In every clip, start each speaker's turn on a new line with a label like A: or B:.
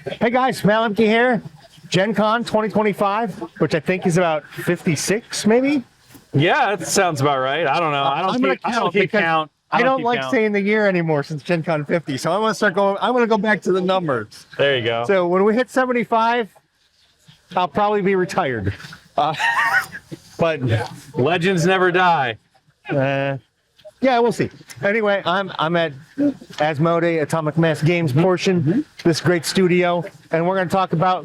A: Hey guys, Matt Lemke here. Gen Con 2025, which I think is about 56, maybe?
B: Yeah, that sounds about right. I don't know. I don't keep count.
A: I don't like saying the year anymore since Gen Con 50, so I want to start going. I want to go back to the numbers.
B: There you go.
A: So when we hit 75, I'll probably be retired. But
B: legends never die.
A: Yeah, we'll see. Anyway, I'm at Asmodee Atomic Mass Games portion, this great studio, and we're going to talk about,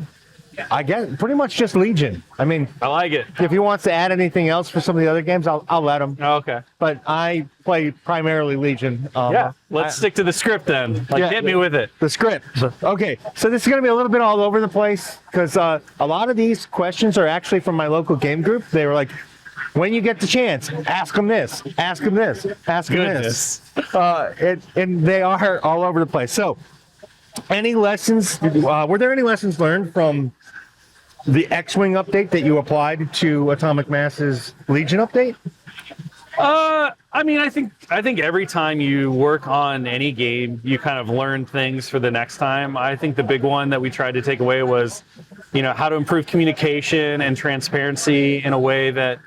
A: I guess, pretty much just Legion. I mean,
B: I like it.
A: If he wants to add anything else for some of the other games, I'll let him.
B: Oh, okay.
A: But I play primarily Legion.
B: Yeah, let's stick to the script then. Hit me with it.
A: The script. Okay, so this is going to be a little bit all over the place because a lot of these questions are actually from my local game group. They were like, when you get the chance, ask them this, ask them this, ask them this. And they are all over the place. So, any lessons, were there any lessons learned from the X-Wing update that you applied to Atomic Mass's Legion update?
B: I mean, I think every time you work on any game, you kind of learn things for the next time. I think the big one that we tried to take away was, how to improve communication and transparency in a way that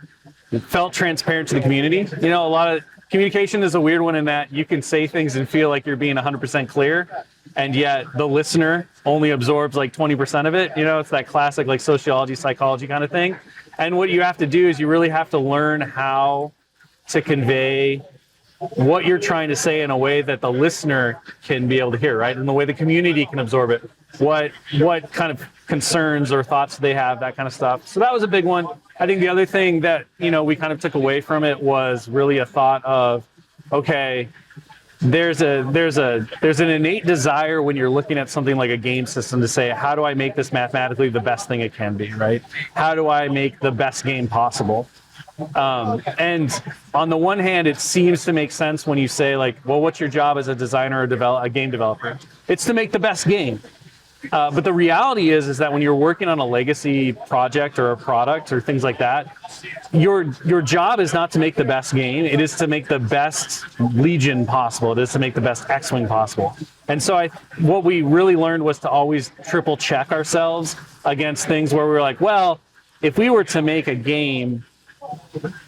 B: felt transparent to the community. A lot of communication is a weird one in that you can say things and feel like you're being 100% clear, and yet the listener only absorbs like 20% of it. It's that classic like sociology, psychology kind of thing. And what you have to do is you really have to learn how to convey what you're trying to say in a way that the listener can be able to hear, right? And the way the community can absorb it. What kind of concerns or thoughts they have, that kind of stuff. So that was a big one. I think the other thing that, we kind of took away from it was really a thought of, okay, there's an innate desire when you're looking at something like a game system to say, how do I make this mathematically the best thing it can be, right? How do I make the best game possible? And on the one hand, it seems to make sense when you say like, well, what's your job as a designer or a game developer? It's to make the best game. But the reality is that when you're working on a legacy project or a product or things like that, your job is not to make the best game. It is to make the best Legion possible. It is to make the best X-Wing possible. And so what we really learned was to always triple check ourselves against things where we were like, well, if we were to make a game,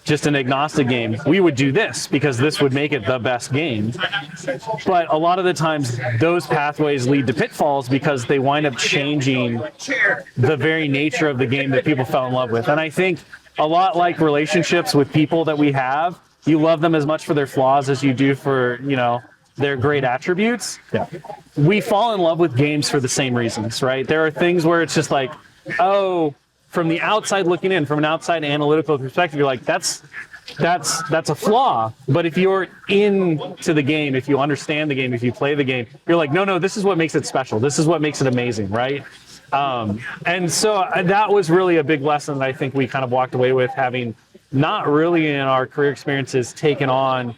B: just an agnostic game, we would do this because this would make it the best game. But a lot of the times those pathways lead to pitfalls because they wind up changing the very nature of the game that people fell in love with. And I think a lot like relationships with people that we have, you love them as much for their flaws as you do for, their great attributes.
A: Yeah.
B: We fall in love with games for the same reasons, right? There are things where it's just like, oh, from the outside looking in, from an outside analytical perspective, you're like, that's a flaw. But if you're into the game, if you understand the game, if you play the game, you're like, no, this is what makes it special. This is what makes it amazing, right? And so that was really a big lesson that I think we kind of walked away with, having not really in our career experiences taken on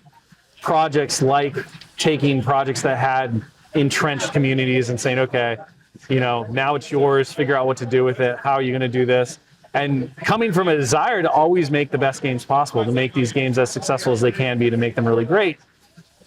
B: projects like taking projects that had entrenched communities and saying, okay, now it's yours, figure out what to do with it. How are you going to do this? And coming from a desire to always make the best games possible, to make these games as successful as they can be, to make them really great.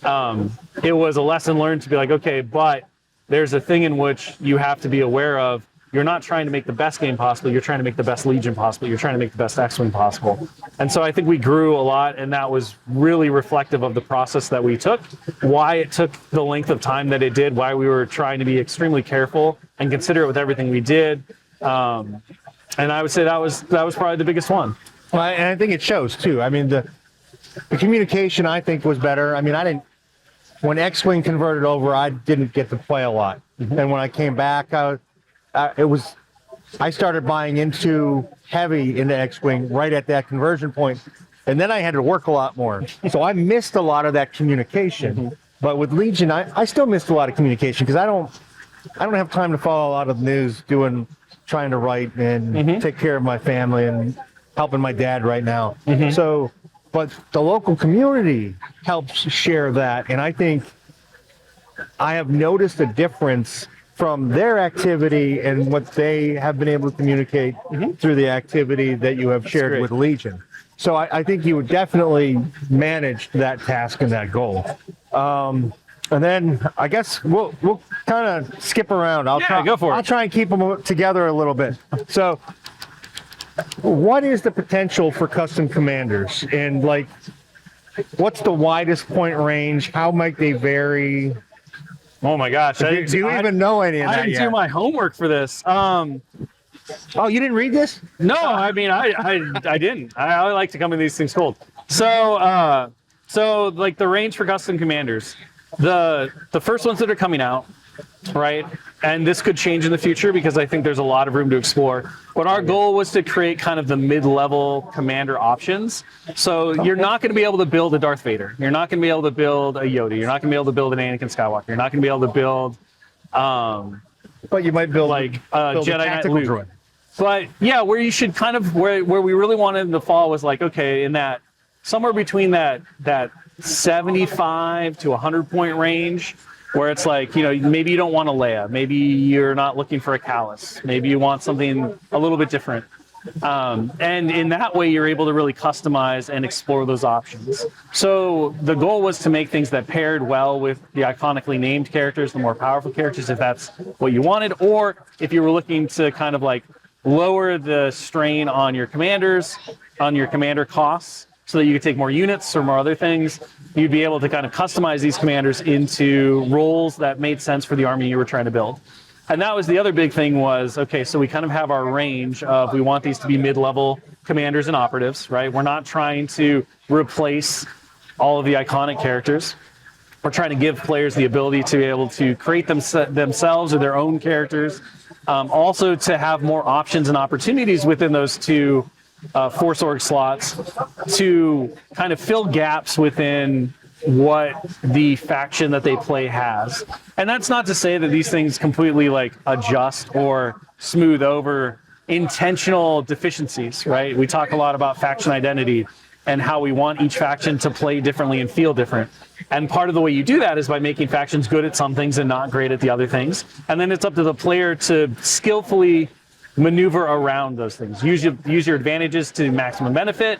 B: It was a lesson learned to be like, okay, but there's a thing in which you have to be aware of. You're not trying to make the best game possible. You're trying to make the best Legion possible. You're trying to make the best X-Wing possible. And so I think we grew a lot, and that was really reflective of the process that we took, why it took the length of time that it did, why we were trying to be extremely careful and considerate with everything we did. And I would say that was probably the biggest one.
A: Well, and I think it shows too. I mean, the communication I think was better. I mean, when X-Wing converted over, I didn't get to play a lot. Mm-hmm. And when I came back, I started buying into X-Wing right at that conversion point, and then I had to work a lot more. So I missed a lot of that communication. Mm-hmm. But with Legion, I still missed a lot of communication because I don't have time to follow a lot of the news, trying to write and take care of my family and helping my dad right now. Mm-hmm. So, but the local community helps share that, and I think I have noticed a difference from their activity and what they have been able to communicate through the activity that you have shared with Legion. So I think you would definitely manage that task and that goal. And then I guess we'll kind of skip around.
B: Go for it.
A: I'll try and keep them together a little bit. So, what is the potential for custom commanders? And like, what's the widest point range? How might they vary?
B: Oh my gosh!
A: Do you even know any of that
B: I didn't
A: yet?
B: do my homework for this.
A: Oh, you didn't read this?
B: No, I mean I didn't. I like to come in these things cold. So like the range for custom commanders, the first ones that are coming out, right? And this could change in the future because I think there's a lot of room to explore. But our goal was to create kind of the mid-level commander options. So you're not going to be able to build a Darth Vader. You're not going to be able to build a Yoda. You're not going to be able to build an Anakin Skywalker. You're not going to be able to build
A: But you might build
B: like
A: build
B: Jedi
A: a
B: Knight
A: tactical
B: Luke.
A: droid.
B: But yeah, where you should kind of where we really wanted to fall was like, okay, in that somewhere between that 75 to 100 point range, where it's like, you know, maybe you don't want a Leia, maybe you're not looking for a Callus, maybe you want something a little bit different. And in that way, you're able to really customize and explore those options. So the goal was to make things that paired well with the iconically named characters, the more powerful characters, if that's what you wanted, or if you were looking to kind of like lower the strain on your commanders, on your commander costs, so that you could take more units or more other things, you'd be able to kind of customize these commanders into roles that made sense for the army you were trying to build. And that was the other big thing was, okay, so we kind of have our range of, we want these to be mid-level commanders and operatives, right? We're not trying to replace all of the iconic characters. We're trying to give players the ability to be able to create themselves or their own characters. Also to have more options and opportunities within those two Force Org slots to kind of fill gaps within what the faction that they play has. And that's not to say that these things completely like adjust or smooth over intentional deficiencies, right? We talk a lot about faction identity and how we want each faction to play differently and feel different. And part of the way you do that is by making factions good at some things and not great at the other things. And then it's up to the player to skillfully maneuver around those things. Use your advantages to maximum benefit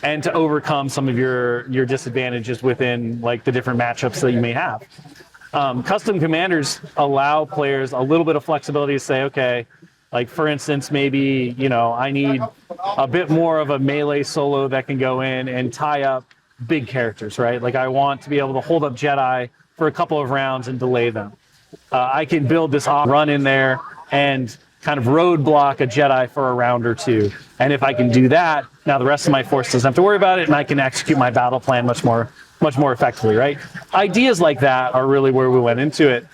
B: and to overcome some of your disadvantages within like the different matchups that you may have. Custom commanders allow players a little bit of flexibility to say, okay, like for instance, maybe, you know, I need a bit more of a melee solo that can go in and tie up big characters, right? Like I want to be able to hold up Jedi for a couple of rounds and delay them. I can build this run in there and kind of roadblock a Jedi for a round or two. And if I can do that, now the rest of my force doesn't have to worry about it, and I can execute my battle plan much more effectively, right? Ideas like that are really where we went into it.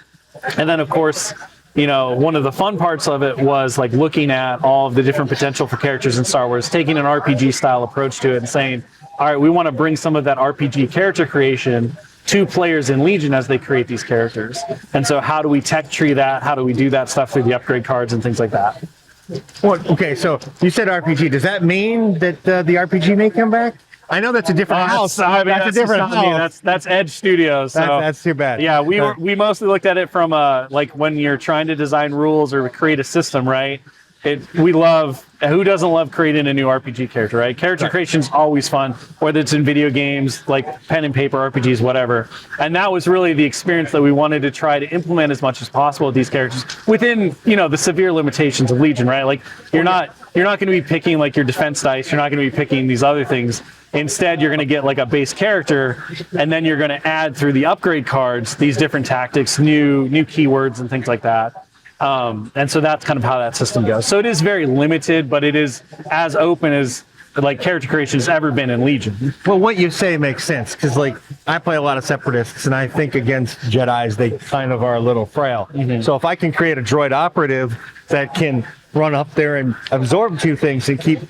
B: And then, of course, you know, one of the fun parts of it was like looking at all of the different potential for characters in Star Wars, taking an RPG style approach to it and saying, all right, we want to bring some of that RPG character creation to players in Legion as they create these characters. And so how do we tech tree that? How do we do that stuff through the upgrade cards and things like that?
A: Well, okay, so you said RPG. Does that mean that the RPG may come back? I know that's a different house.
B: I mean,
A: that's a different house.
B: That's Edge Studios. So
A: That's too bad.
B: yeah, we mostly looked at it from like when you're trying to design rules or create a system, right? We love, who doesn't love creating a new RPG character, right? Character creation is always fun, whether it's in video games, like pen and paper RPGs, whatever. And that was really the experience that we wanted to try to implement as much as possible with these characters within, you know, the severe limitations of Legion, right? Like you're not going to be picking like your defense dice. You're not going to be picking these other things. Instead, you're going to get like a base character, and then you're going to add through the upgrade cards these different tactics, new keywords and things like that. And so that's kind of how that system goes. So it is very limited, but it is as open as like character creation has ever been in Legion.
A: Well, what you say makes sense, because like I play a lot of Separatists, and I think against Jedis they kind of are a little frail. Mm-hmm. So if I can create a droid operative that can run up there and absorb two things and keep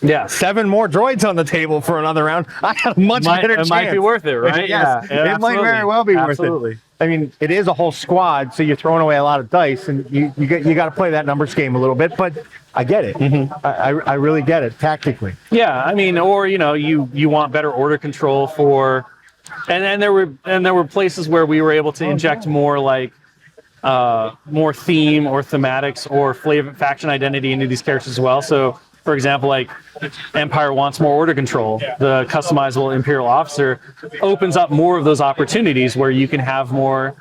A: 7 more droids on the table for another round, I have a much better chance.
B: It might be worth it, right?
A: Yes, it might very well be worth it. I mean, it is a whole squad, so you're throwing away a lot of dice, and you got to play that numbers game a little bit. But I get it. Mm-hmm. I really get it tactically.
B: Yeah, I mean, or you know, you want better order control for, and there were places where we were able to inject more like more theme or thematics or flavor faction identity into these characters as well. So For example, like Empire wants more order control. The customizable Imperial officer opens up more of those opportunities where you can have more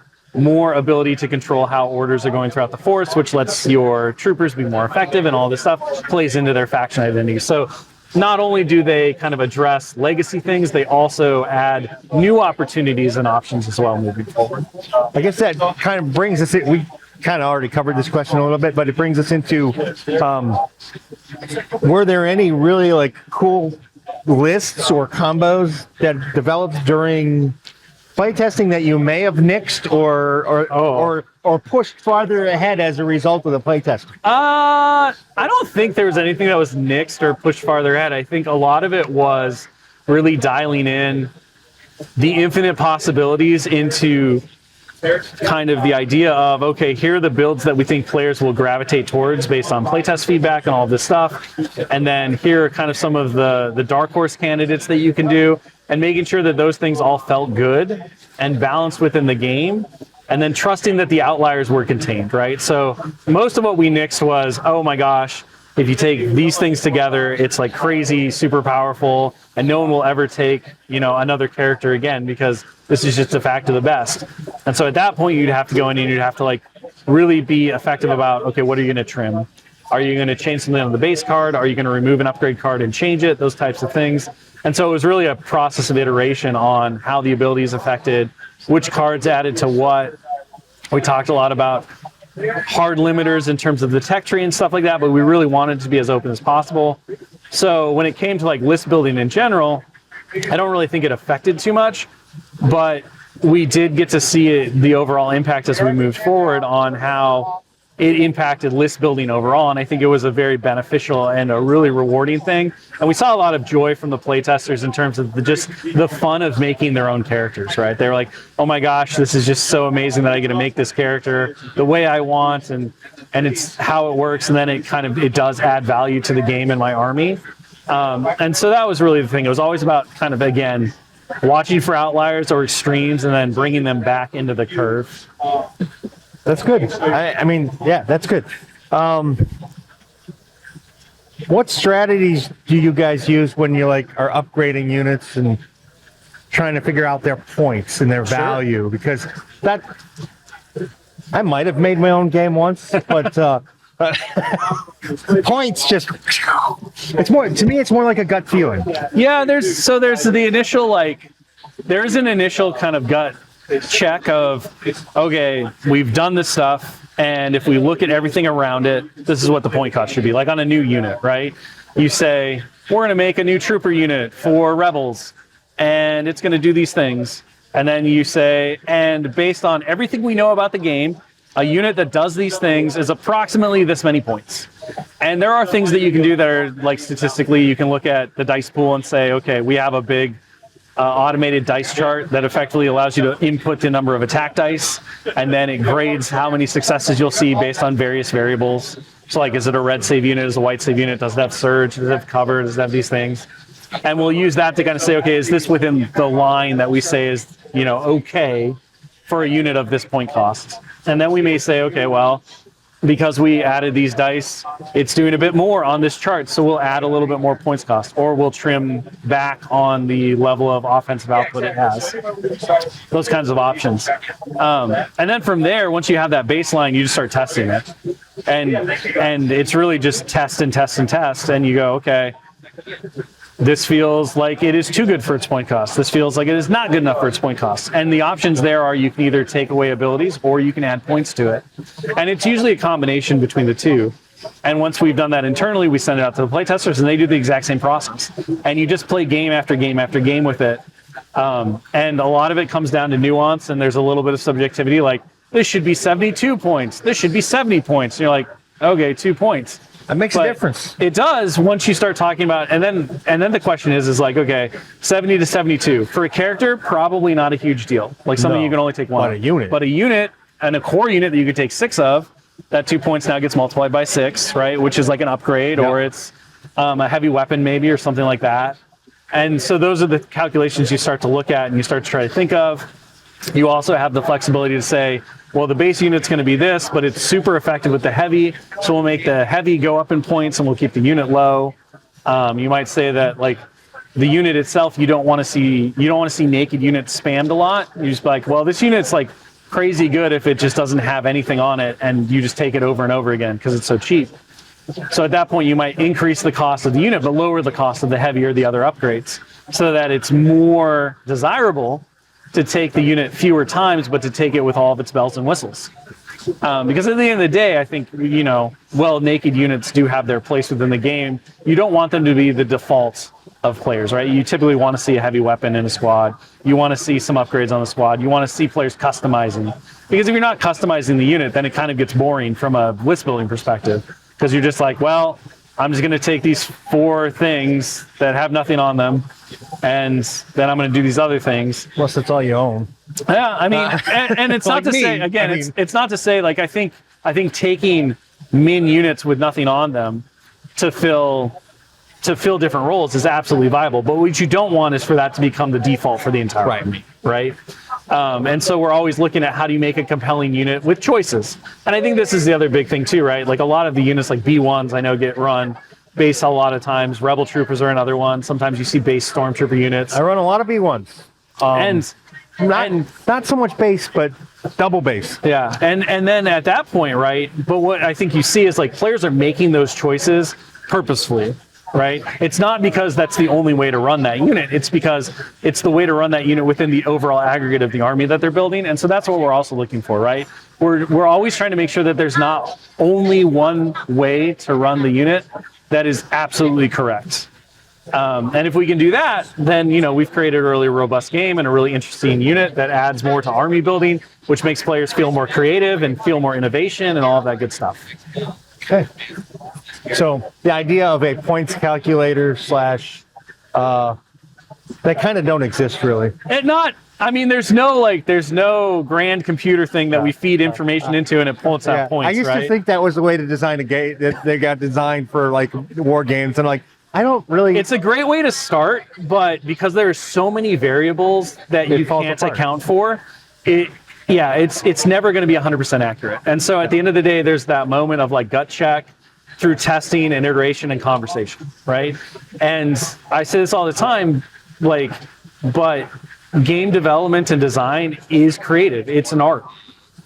B: ability to control how orders are going throughout the force, which lets your troopers be more effective, and all this stuff plays into their faction identity. So not only do they kind of address legacy things, they also add new opportunities and options as well moving forward.
A: I guess that kind of brings us in. We kind of already covered this question a little bit, but it brings us into, were there any really like cool lists or combos that developed during playtesting that you may have nixed or pushed farther ahead as a result of the playtest?
B: I don't think there was anything that was nixed or pushed farther ahead. I think a lot of it was really dialing in the infinite possibilities into kind of the idea of, okay, here are the builds that we think players will gravitate towards based on playtest feedback and all this stuff. And then here are kind of some of the dark horse candidates that you can do, and making sure that those things all felt good and balanced within the game. And then trusting that the outliers were contained, right? So most of what we nixed was, oh my gosh, if you take these things together, it's like crazy, super powerful, and no one will ever take, another character again, because this is just a fact of the best. And so at that point, you'd have to go in and you'd have to like really be effective about, okay, what are you going to trim? Are you going to change something on the base card? Are you going to remove an upgrade card and change it? Those types of things. And so it was really a process of iteration on how the abilities affected, which cards added to what. We talked a lot about hard limiters in terms of the tech tree and stuff like that, but we really wanted it to be as open as possible. So when it came to like list building in general, I don't really think it affected too much, but we did get to see the overall impact as we moved forward on how it impacted list building overall, and I think it was a very beneficial and a really rewarding thing. And we saw a lot of joy from the playtesters in terms of just the fun of making their own characters, right? They were like, oh my gosh, this is just so amazing that I get to make this character the way I want, and it's how it works, and then it does add value to the game and my army. And so that was really the thing. It was always about kind of, again, watching for outliers or extremes and then bringing them back into the curve.
A: That's good. I mean, yeah, that's good. What strategies do you guys use when you are upgrading units and trying to figure out their points and their value? Because I might have made my own game once, but points it's more, to me, it's more like a gut feeling.
B: Yeah, there's the initial there's an initial kind of gut check of, okay, we've done this stuff, and if we look at everything around it, this is what the point cost should be. Like on a new unit, right? You say, we're going to make a new trooper unit for rebels, and it's going to do these things. And then you say, and based on everything we know about the game, a unit that does these things is approximately this many points. And there are things that you can do that are statistically, you can look at the dice pool and say, okay, we have a big automated dice chart that effectively allows you to input the number of attack dice, and then it grades how many successes you'll see based on various variables. So is it a red save unit, is it a white save unit, does it have surge, does it have cover, does it have these things? And we'll use that to kind of say, okay, is this within the line that we say is, okay for a unit of this point cost? And then we may say, okay, well, because we added these dice, it's doing a bit more on this chart, so we'll add a little bit more points cost, or we'll trim back on the level of offensive output it has. Those kinds of options. And then from there, once you have that baseline, you just start testing it. And it's really just test and test and test, and you go, okay, this feels like it is too good for its point cost. This feels like it is not good enough for its point cost. And the options there are you can either take away abilities or you can add points to it. And it's usually a combination between the two. And once we've done that internally, we send it out to the playtesters and they do the exact same process. And you just play game after game after game with it. And a lot of it comes down to nuance, and there's a little bit of subjectivity, like this should be 72 points. This should be 70 points. And you're like, okay, 2 points.
A: That makes a difference.
B: It does once you start talking about, and then the question is okay, 70 to 72 for a character, probably not a huge deal. Like something you can only take one. But a unit and a core unit that you could take 6 of, that 2 points now gets multiplied by 6, right? Which is like an upgrade, or it's a heavy weapon maybe, or something like that. And so those are the calculations you start to look at and you start to try to think of. You also have the flexibility to say, well, the base unit's going to be this, but it's super effective with the heavy, so we'll make the heavy go up in points and we'll keep the unit low. You might say that like the unit itself, you don't want to see naked units spammed a lot. You just be like, well, this unit's like crazy good if it just doesn't have anything on it, and you just take it over and over again because it's so cheap. So at that point, you might increase the cost of the unit, but lower the cost of the heavy or the other upgrades, so that it's more desirable to take the unit fewer times, but to take it with all of its bells and whistles. Because at the end of the day, I think, naked units do have their place within the game. You don't want them to be the default of players, right? You typically want to see a heavy weapon in a squad. You want to see some upgrades on the squad. You want to see players customizing. Because if you're not customizing the unit, then it kind of gets boring from a list building perspective. Because you're just like, well, I'm just going to take these 4 things that have nothing on them, and then I'm going to do these other things.
A: Plus, that's all you own.
B: Yeah, I mean, and it's not to say, again, it's not to say, like, I think taking min units with nothing on them to fill different roles is absolutely viable. But what you don't want is for that to become the default for the entire army, right? And so we're always looking at how do you make a compelling unit with choices. And I think this is the other big thing too, right? Like a lot of the units like B1s I know get run base a lot of times. Rebel troopers are another one. Sometimes you see base stormtrooper units.
A: I run a lot of B1s. Not so much base, but double base.
B: Yeah, and then at that point, right? But what I think you see is like players are making those choices purposefully, right? It's not because that's the only way to run that unit. It's because it's the way to run that unit within the overall aggregate of the army that they're building. And so that's what we're also looking for, right? We're always trying to make sure that there's not only one way to run the unit that is absolutely correct. And if we can do that, then, we've created a really robust game and a really interesting unit that adds more to army building, which makes players feel more creative and feel more innovation and all of that good stuff.
A: Okay. So the idea of a points calculator / they kind of don't exist really.
B: There's no grand computer thing that we feed information into and it pulls out points.
A: I used to think that was the way to design a game, that they got designed for like war games, and like I don't really.
B: It's a great way to start, but because there are so many variables that you can't account for, it's never going to be 100% accurate. And so at the end of the day, there's that moment of like gut check through testing and iteration and conversation, right? And I say this all the time, but game development and design is creative. It's an art.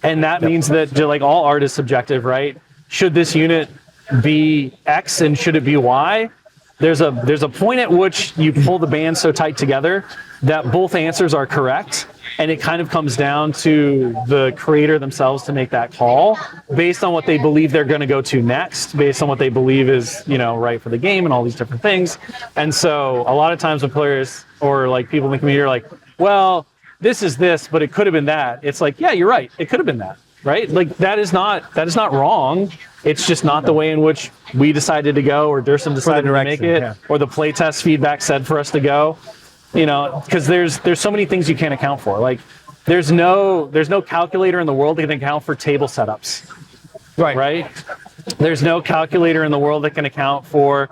B: And that means that like all art is subjective, right? Should this unit be X and should it be Y? There's a point at which you pull the band so tight together that both answers are correct, and it kind of comes down to the creator themselves to make that call based on what they believe they're going to go to next, based on what they believe is right for the game and all these different things. And so a lot of times when players or like people in the community are like, well, this is this, but it could have been that. It's like, yeah, you're right. It could have been that, right? Like that is not wrong. It's just not the way in which we decided to go, or Durson decided to make it, or the playtest feedback said for us to go. Because there's so many things you can't account for. Like there's no calculator in the world that can account for table setups. Right? There's no calculator in the world that can account for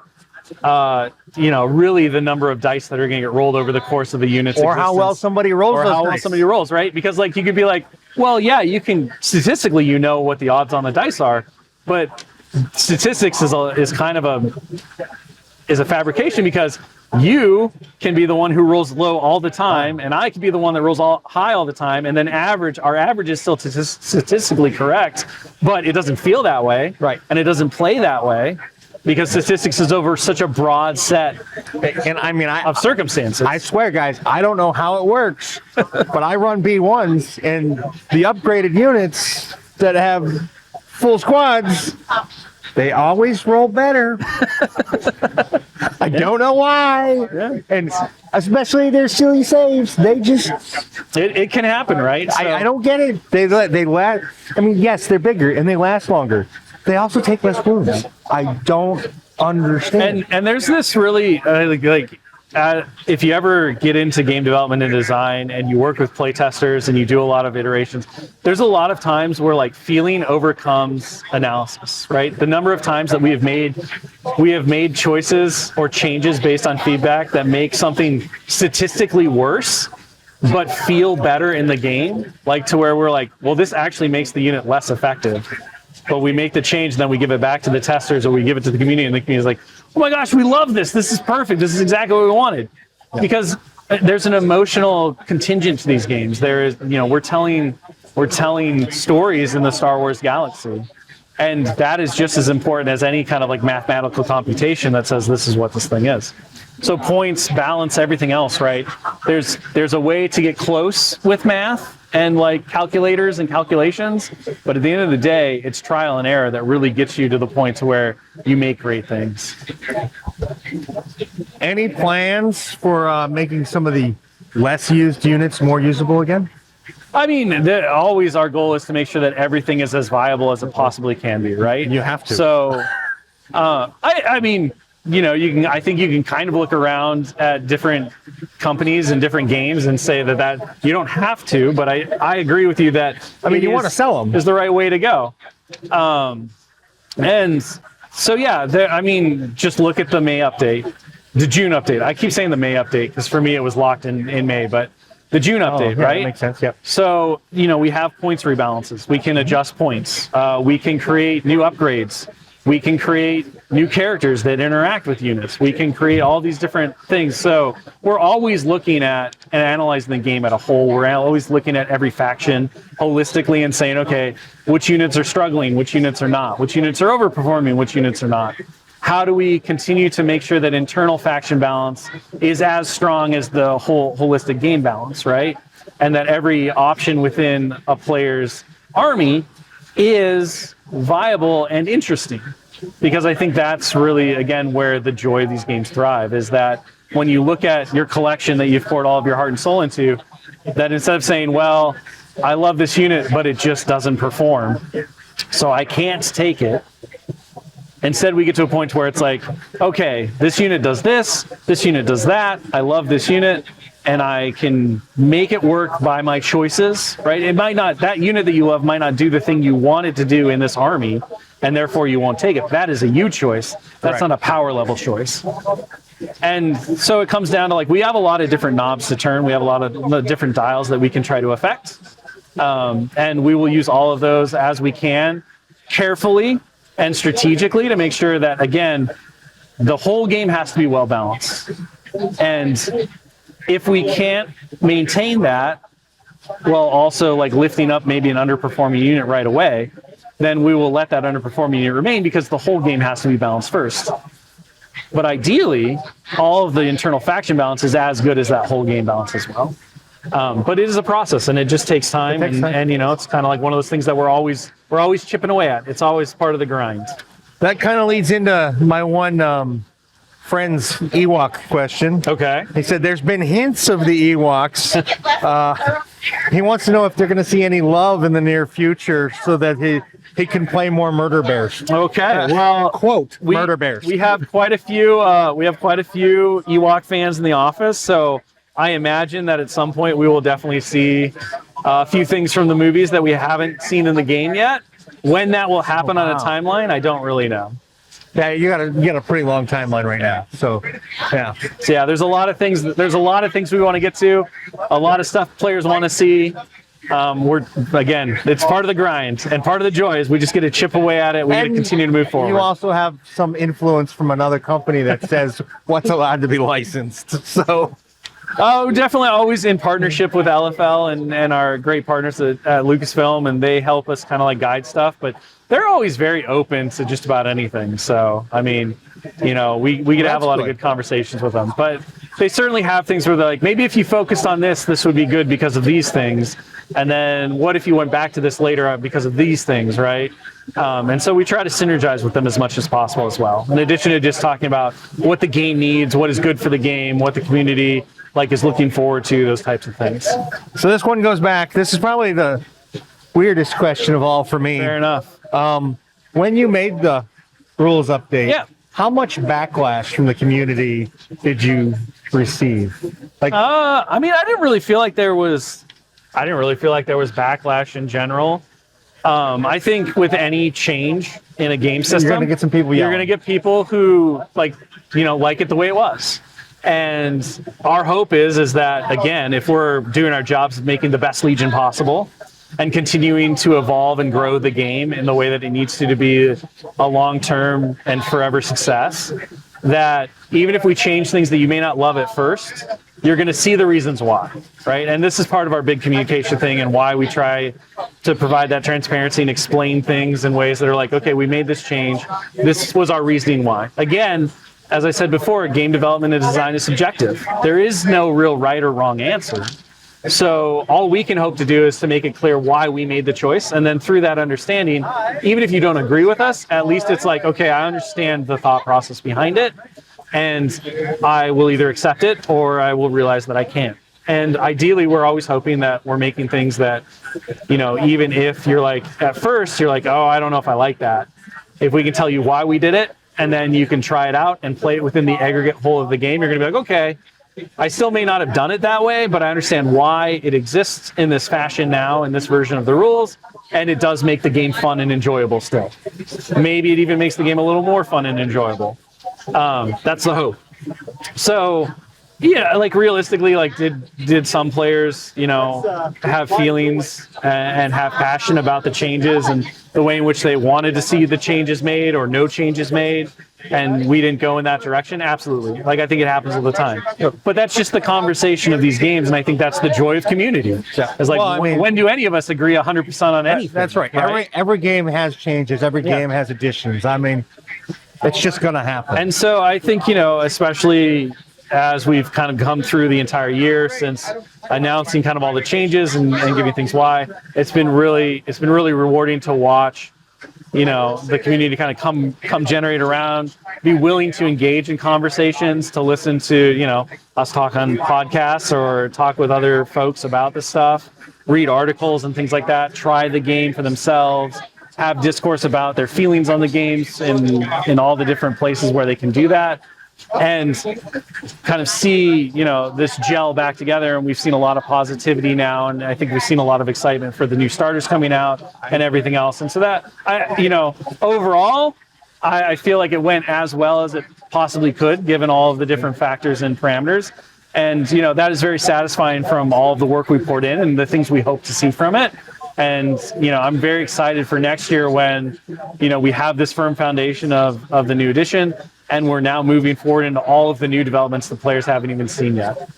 B: really the number of dice that are going to get rolled over the course of the unit's
A: or
B: existence.
A: How well somebody rolls
B: or
A: those
B: how
A: dice.
B: well somebody rolls, right? Because like you could be like, well, yeah, you can statistically what the odds on the dice are, but statistics is kind of a fabrication, because you can be the one who rolls low all the time, and I can be the one that rolls high all the time, and then our average is still statistically correct, but it doesn't feel that way,
A: right?
B: And it doesn't play that way, because statistics is over such a broad set of circumstances.
A: I swear, guys, I don't know how it works, but I run B1s, and the upgraded units that have full squads, they always roll better. I don't know why. Yeah. And especially their silly saves, they just...
B: It can happen, right? So,
A: I don't get it. They last... yes, they're bigger, and they last longer. They also take less wounds. I don't understand.
B: And there's this really, if you ever get into game development and design and you work with playtesters and you do a lot of iterations, there's a lot of times where like feeling overcomes analysis, right? The number of times that we have made choices or changes based on feedback that make something statistically worse but feel better in the game, like to where we're like, well, this actually makes the unit less effective. But we make the change, then we give it back to the testers or we give it to the community, and the community is like, oh my gosh, we love this. This is perfect. This is exactly what we wanted. Yeah. Because there's an emotional contingent to these games. There is, we're telling stories in the Star Wars galaxy. And that is just as important as any kind of like mathematical computation that says this is what this thing is. So points balance everything else, right? There's a way to get close with math and like calculators and calculations, but at the end of the day, it's trial and error that really gets you to the point to where you make great things.
A: Any plans for making some of the less used units more usable again?
B: I mean, always our goal is to make sure that everything is as viable as it possibly can be, right?
A: You have to.
B: So, I mean, I think you can kind of look around at different companies and different games and say that you don't have to, but I agree with you that
A: you want to sell them
B: is the right way to go. And so, yeah, just look at the May update, the June update. I keep saying the May update because for me it was locked in May, but the June update, right?
A: That makes sense, yep.
B: So, we have points rebalances. We can adjust points. We can create new upgrades. We can create new characters that interact with units. We can create all these different things. So we're always looking at and analyzing the game at a whole. We're always looking at every faction holistically and saying, okay, which units are struggling, which units are not, which units are overperforming, which units are not. How do we continue to make sure that internal faction balance is as strong as the whole holistic game balance, right? And that every option within a player's army is viable and interesting. Because I think that's really, again, where the joy of these games thrive, is that when you look at your collection that you've poured all of your heart and soul into, that instead of saying, well, I love this unit, but it just doesn't perform, so I can't take it. Instead, we get to a point where it's like, okay, this unit does this unit does that, I love this unit, and I can make it work by my choices, right? It might not, that unit that you love might not do the thing you want it to do in this army, and therefore you won't take it. That is a you choice. That's not a power level choice. And so it comes down to, like, we have a lot of different knobs to turn. We have a lot of different dials that we can try to affect. And we will use all of those as we can, carefully and strategically, to make sure that, again, the whole game has to be well balanced. And if we can't maintain that, while also like lifting up maybe an underperforming unit right away, then we will let that underperforming unit remain, because the whole game has to be balanced first. But ideally, all of the internal faction balance is as good as that whole game balance as well. But it is a process, and it just takes time. And it's kind of like one of those things that we're always chipping away at. It's always part of the grind.
A: That kind of leads into my one friend's Ewok question.
B: Okay.
A: He said there's been hints of the Ewoks. He wants to know if they're going to see any love in the near future so that he can play more murder bears.
B: Okay. Well,
A: quote, murder bears.
B: We have quite a few Ewok fans in the office, so I imagine that at some point we will definitely see a few things from the movies that we haven't seen in the game yet. When that will happen on a timeline, I don't really know.
A: Yeah, you got a pretty long timeline right now. So, yeah.
B: So yeah, there's a lot of things we want to get to. A lot of stuff players want to see. It's part of the grind, and part of the joy is we just get to chip away at it. We get to continue to move forward.
A: You also have some influence from another company that says what's allowed to be licensed. So.
B: Oh, definitely always in partnership with LFL and our great partners at Lucasfilm, and they help us kind of like guide stuff, but they're always very open to just about anything. So, I mean, we get to have a lot of good conversations with them, but they certainly have things where they're like, maybe if you focused on this would be good because of these things. And then what if you went back to this later because of these things, right? And so we try to synergize with them as much as possible as well. In addition to just talking about what the game needs, what is good for the game, what the community is looking forward to, those types of things.
A: So this one goes back. This is probably the weirdest question of all for me.
B: Fair enough.
A: When you made the rules update, how much backlash from the community did you receive?
B: I mean, I didn't really feel like there was backlash in general. I think with any change in a game system,
A: you're going to get some people yelling.
B: You're going to get people who like it the way it was. And our hope is that, again, if we're doing our jobs of making the best Legion possible and continuing to evolve and grow the game in the way that it needs to be a long-term and forever success, that even if we change things that you may not love at first, you're going to see the reasons why, right? And this is part of our big communication thing and why we try to provide that transparency and explain things in ways that are like, okay, we made this change. This was our reasoning why. Again, as I said before, game development and design is subjective. There is no real right or wrong answer. So all we can hope to do is to make it clear why we made the choice. And then through that understanding, even if you don't agree with us, at least it's like, okay, I understand the thought process behind it. And I will either accept it or I will realize that I can't. And ideally, we're always hoping that we're making things that, even if you're like, at first, you're like, oh, I don't know if I like that. If we can tell you why we did it, and then you can try it out and play it within the aggregate whole of the game, you're going to be like, okay, I still may not have done it that way, but I understand why it exists in this fashion now, in this version of the rules, and it does make the game fun and enjoyable still. Maybe it even makes the game a little more fun and enjoyable. That's the hope. So, yeah, like realistically, like did some players, have feelings and have passion about the changes and the way in which they wanted to see the changes made or no changes made, and we didn't go in that direction? Absolutely. Like, I think it happens all the time. But that's just the conversation of these games, and I think that's the joy of community.
A: Yeah.
B: It's like, when do any of us agree 100% on anything?
A: That's right. Every game has changes. Every game has additions. I mean, it's just going to happen.
B: And so I think, especially as we've kind of come through the entire year since announcing kind of all the changes and giving things why, it's been really rewarding to watch, the community kind of come generate around, be willing to engage in conversations, to listen to, us talk on podcasts or talk with other folks about this stuff, read articles and things like that, try the game for themselves, have discourse about their feelings on the games in all the different places where they can do that, and kind of see, this gel back together. And we've seen a lot of positivity now, and I think we've seen a lot of excitement for the new starters coming out and everything else. And so that, overall, I feel like it went as well as it possibly could, given all of the different factors and parameters. And, that is very satisfying from all of the work we poured in and the things we hope to see from it. And, I'm very excited for next year when, we have this firm foundation of the new edition, and we're now moving forward into all of the new developments the players haven't even seen yet.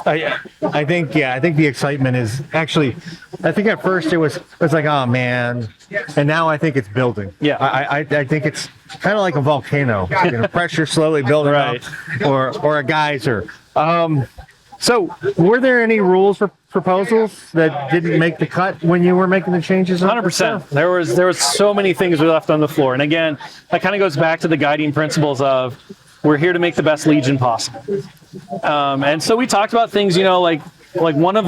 A: I think the excitement is actually, I think at first it was like, oh man, and now I think it's building.
B: Yeah.
A: I think it's kind of like a volcano, pressure slowly building up, or a geyser. So were there any rules or proposals that didn't make the cut when you were making the changes?
B: 100%. There was so many things we left on the floor. And again, that kind of goes back to the guiding principles of we're here to make the best Legion possible. And so we talked about things, like one of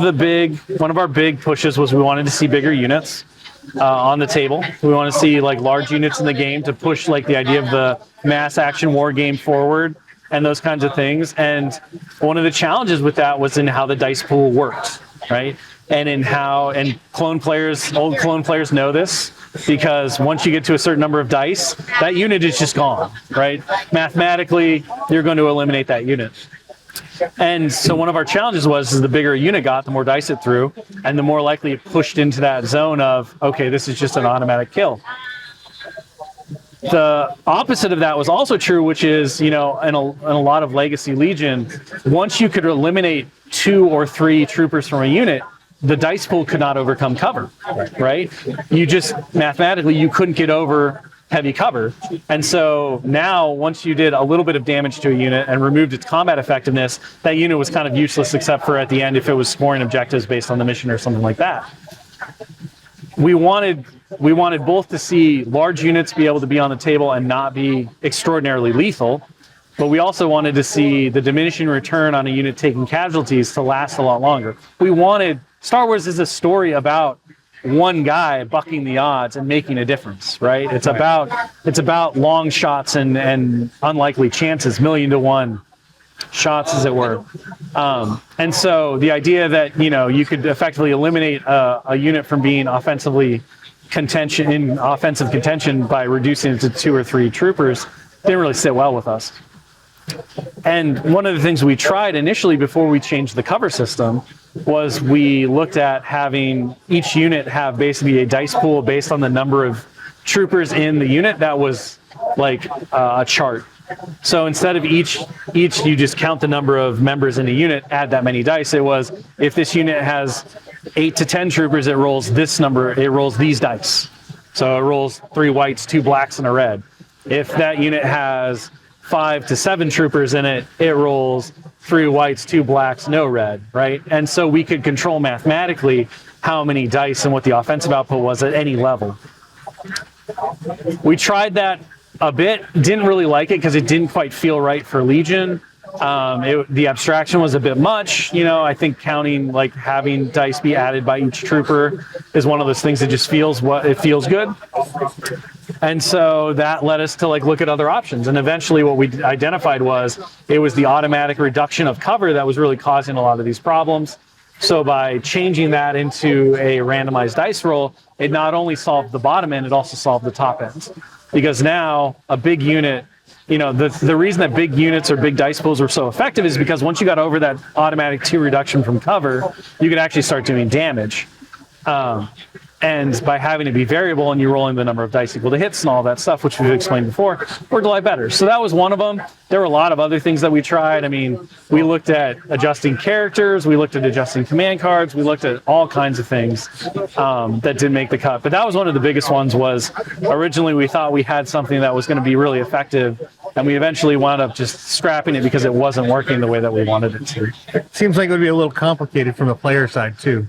B: our big pushes was we wanted to see bigger units on the table. We want to see like large units in the game to push like the idea of the mass action war game forward and those kinds of things. And one of the challenges with that was in how the dice pool worked, right? And in how, and old clone players know this, because once you get to a certain number of dice, that unit is just gone, right? Mathematically, you're going to eliminate that unit. And so one of our challenges was the bigger a unit got, the more dice it threw, and the more likely it pushed into that zone of, okay, this is just an automatic kill. The opposite of that was also true, which is, in a lot of Legacy Legion, once you could eliminate 2 or 3 troopers from a unit, the dice pool could not overcome cover, right? You just, mathematically, you couldn't get over heavy cover. And so now, once you did a little bit of damage to a unit and removed its combat effectiveness, that unit was kind of useless except for at the end if it was scoring objectives based on the mission or something like that. We wanted both to see large units be able to be on the table and not be extraordinarily lethal, but we also wanted to see the diminishing return on a unit taking casualties to last a lot longer. Star Wars is a story about one guy bucking the odds and making a difference, right? It's about long shots and unlikely chances, 1,000,000-to-1 shots, as it were. And so the idea that, you could effectively eliminate a unit from being offensive contention by reducing it to 2 or 3 troopers didn't really sit well with us. And one of the things we tried initially before we changed the cover system was we looked at having each unit have basically a dice pool based on the number of troopers in the unit that was like a chart. So instead of each you just count the number of members in a unit, add that many dice. It was if this unit has 8 to 10 troopers, it rolls this number, it rolls these dice. So it rolls 3 whites, 2 blacks, and a red. If that unit has 5 to 7 troopers in it, it rolls 3 whites, 2 blacks, no red, right? And so we could control mathematically how many dice and what the offensive output was at any level. We tried that a bit, didn't really like it because it didn't quite feel right for Legion. The abstraction was a bit much. I think counting, like having dice be added by each trooper is one of those things that just feels good. And so that led us to look at other options. And eventually what we identified was it was the automatic reduction of cover that was really causing a lot of these problems. So by changing that into a randomized dice roll, it not only solved the bottom end, it also solved the top end. Because now a big unit, the reason that big units or big dice pools were so effective is because once you got over that automatic 2 reduction from cover, you could actually start doing damage. And by having it be variable and you rolling the number of dice equal to hits and all that stuff, which we've explained before, worked a lot better. So that was one of them. There were a lot of other things that we tried. I mean, we looked at adjusting characters, we looked at adjusting command cards, we looked at all kinds of things that didn't make the cut. But that was one of the biggest ones. Was originally we thought we had something that was going to be really effective, and we eventually wound up just scrapping it because it wasn't working the way that we wanted it to.
A: Seems like it would be a little complicated from the player side too.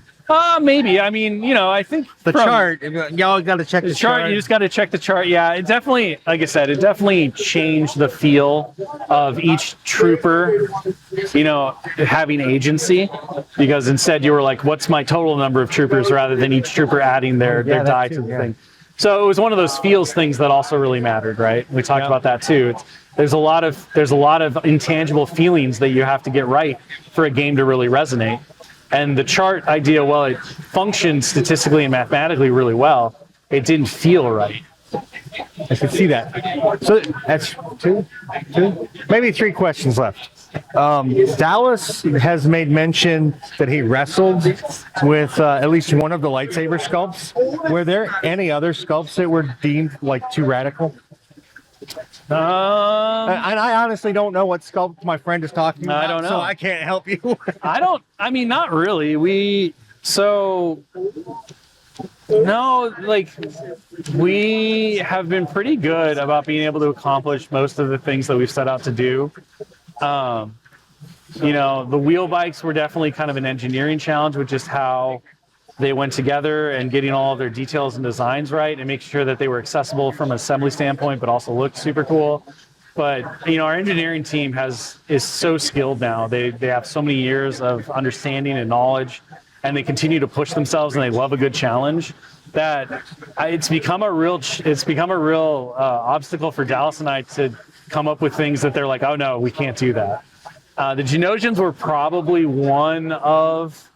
B: Maybe. I mean, I think
A: the chart, y'all got to check the chart.
B: You just got to check the chart. Yeah, it definitely, like I said, it definitely changed the feel of each trooper, having agency, because instead you were like, what's my total number of troopers, rather than each trooper adding their die to the thing. So it was one of those feels things that also really mattered, right? We talked about that too. There's a lot of intangible feelings that you have to get right for a game to really resonate. And the chart idea, well, it functioned statistically and mathematically really well. It didn't feel right.
A: I can see that. So that's two, maybe 3 questions left. Dallas has made mention that he wrestled with at least one of the lightsaber sculpts. Were there any other sculpts that were deemed too radical? And I honestly don't know what sculpt my friend is talking about.
B: I don't know.
A: So I can't help you.
B: Not really. We have been pretty good about being able to accomplish most of the things that we've set out to do. The wheel bikes were definitely kind of an engineering challenge with just how they went together and getting all of their details and designs right and making sure that they were accessible from an assembly standpoint, but also looked super cool. But, our engineering team is so skilled now. They have so many years of understanding and knowledge, and they continue to push themselves, and they love a good challenge, that it's become a real obstacle for Dallas and I to come up with things that they're like, oh no, we can't do that. The Genosians were probably one of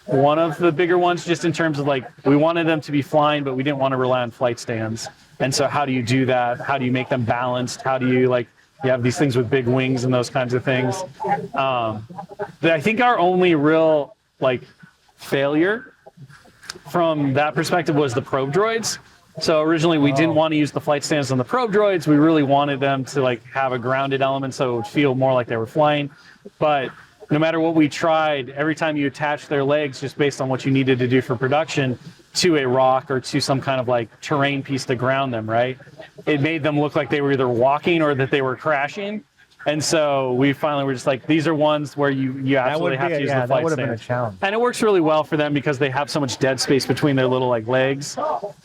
B: the bigger ones, just in terms of we wanted them to be flying, but we didn't want to rely on flight stands. And so how do you do that? How do you make them balanced? How do you you have these things with big wings and those kinds of things? I think our only real failure from that perspective was the probe droids. So originally we didn't want to use the flight stands on the probe droids. We really wanted them to have a grounded element so it would feel more like they were flying. But no matter what we tried, every time you attach their legs, just based on what you needed to do for production, to a rock or to some kind of terrain piece to ground them, right? It made them look like they were either walking or that they were crashing. And so we finally were just these are ones where you absolutely have to use the flight
A: that would have been a
B: stand.
A: challenge.
B: And it works really well for them because they have so much dead space between their little legs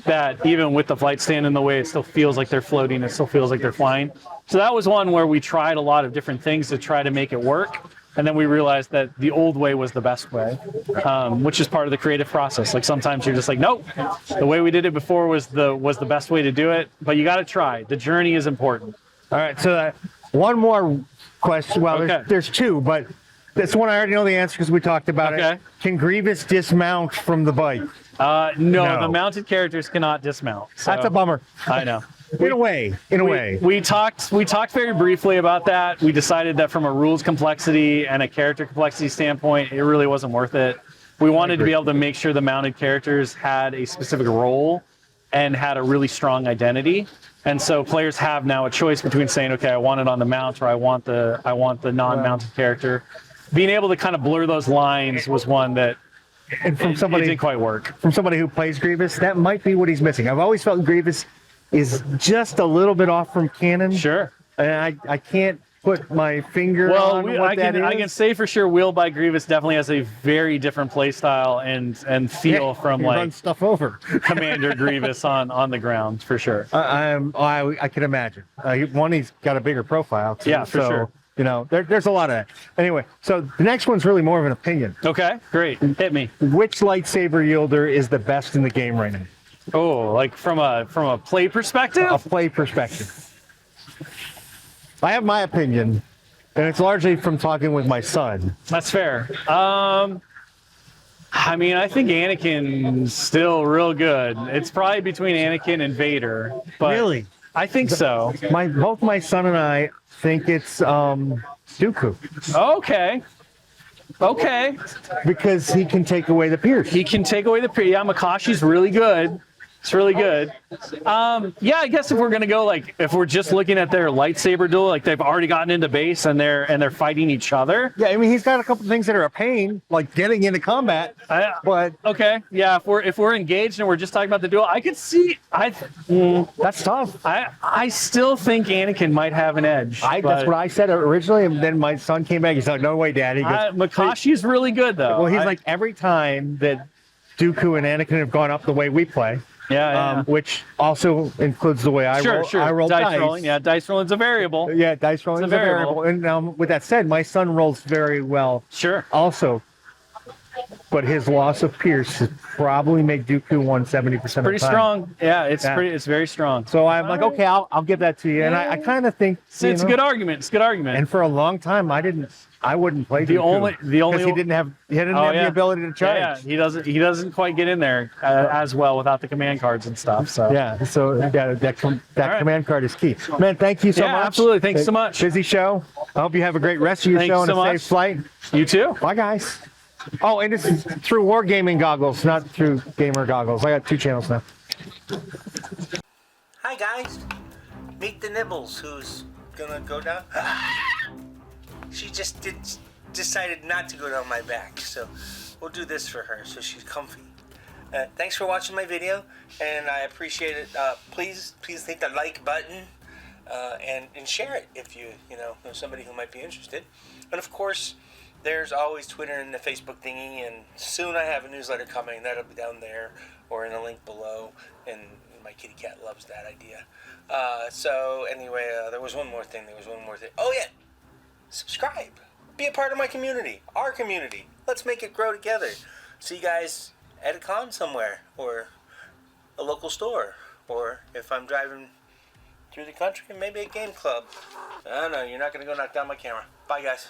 B: that even with the flight stand in the way, it still feels like they're floating. It still feels like they're flying. So that was one where we tried a lot of different things to try to make it work. And then we realized that the old way was the best way, which is part of the creative process. Sometimes you're just nope, the way we did it before was the best way to do it. But you got to try. The journey is important.
A: All right. So one more question. Well,
B: Okay.
A: there's 2, but this one I already know the answer because we talked about
B: Okay.
A: it. Can Grievous dismount from the bike?
B: No,
A: No.
B: the mounted characters cannot dismount. So
A: That's a bummer.
B: I know.
A: In a way.
B: We talked very briefly about that. We decided that from a rules complexity and a character complexity standpoint, it really wasn't worth it. We wanted to be able to make sure the mounted characters had a specific role and had a really strong identity. And so players have now a choice between saying, okay, I want it on the mount, or I want the non-mounted character. Being able to kind of blur those lines was one that
A: And from
B: it
A: somebody
B: didn't quite work.
A: From somebody who plays Grievous, that might be what he's missing. I've always felt Grievous is just a little bit off from canon.
B: Sure.
A: And I can't put my finger on what that is.
B: I can say for sure, Wheel by Grievous definitely has a very different play style and feel from
A: he
B: like
A: runs stuff over.
B: Commander Grievous on the ground for sure.
A: I can imagine. He's got a bigger profile too.
B: Yeah, for sure.
A: You know, there's a lot of that. Anyway, so the next one's really more of an opinion.
B: Okay, great. Hit me.
A: Which lightsaber yielder is the best in the game right now?
B: Oh, like from a play perspective?
A: A play perspective. I have my opinion, and it's largely from talking with my son.
B: That's fair. I mean, I think Anakin's still real good. It's probably between Anakin and Vader. But
A: Really?
B: I think so.
A: Both my son and I think it's Dooku.
B: Okay.
A: Because he can take away the Pierce.
B: He can take away the yeah, Makashi's really good. It's really good. Yeah, I guess if we're gonna go if we're just looking at their lightsaber duel, like they've already gotten into base and they're fighting each other.
A: Yeah, I mean he's got a couple things that are a pain, like getting into combat. But
B: okay, yeah, if we're engaged and we're just talking about the duel, I could see
A: that's tough.
B: I still think Anakin might have an edge.
A: That's what I said originally, and then my son came back. He's like, "No way, Dad." He goes,
B: Makashi's really good though.
A: Well, he's like every time that Dooku and Anakin have gone up the way we play.
B: Yeah.
A: Which also includes the way I roll.
B: Sure.
A: I roll dice.
B: Rolling. Yeah, dice rolling's a variable.
A: Yeah, dice rolling is a variable. And with that said, my son rolls very well.
B: Sure.
A: Also, but his loss of Pierce would probably make Dooku 170% of the time.
B: Pretty strong. Yeah, it's very strong.
A: So I'm like, okay, I'll give that to you. And I kind of think
B: it's a good argument. It's a good argument.
A: And for a long time, I wouldn't play
B: the
A: Dooku
B: only
A: because he didn't have the ability to charge.
B: Yeah, he doesn't quite get in there as well without the command cards and stuff. So
A: that command card is key. Man, thank you so much.
B: Absolutely. Thanks so much.
A: Busy show. I hope you have a great rest of your show and a safe flight.
B: You too.
A: Bye, guys. Oh, and this is through Wargaming goggles, not through gamer goggles. I got 2 channels now.
C: Hi guys, meet the Nibbles, who's gonna go down. She just decided not to go down my back, so we'll do this for her so she's comfy. Thanks for watching my video, and I appreciate it. Please hit the like button and share it if you know somebody who might be interested. And of course, there's always Twitter and the Facebook thingy, and soon I have a newsletter coming. That'll be down there or in a link below, and my kitty cat loves that idea. So anyway, there was one more thing. Oh yeah, subscribe. Be a part of my community, our community. Let's make it grow together. See you guys at a con somewhere, or a local store, or if I'm driving through the country, maybe a game club. I don't know. You're not going to go knock down my camera. Bye, guys.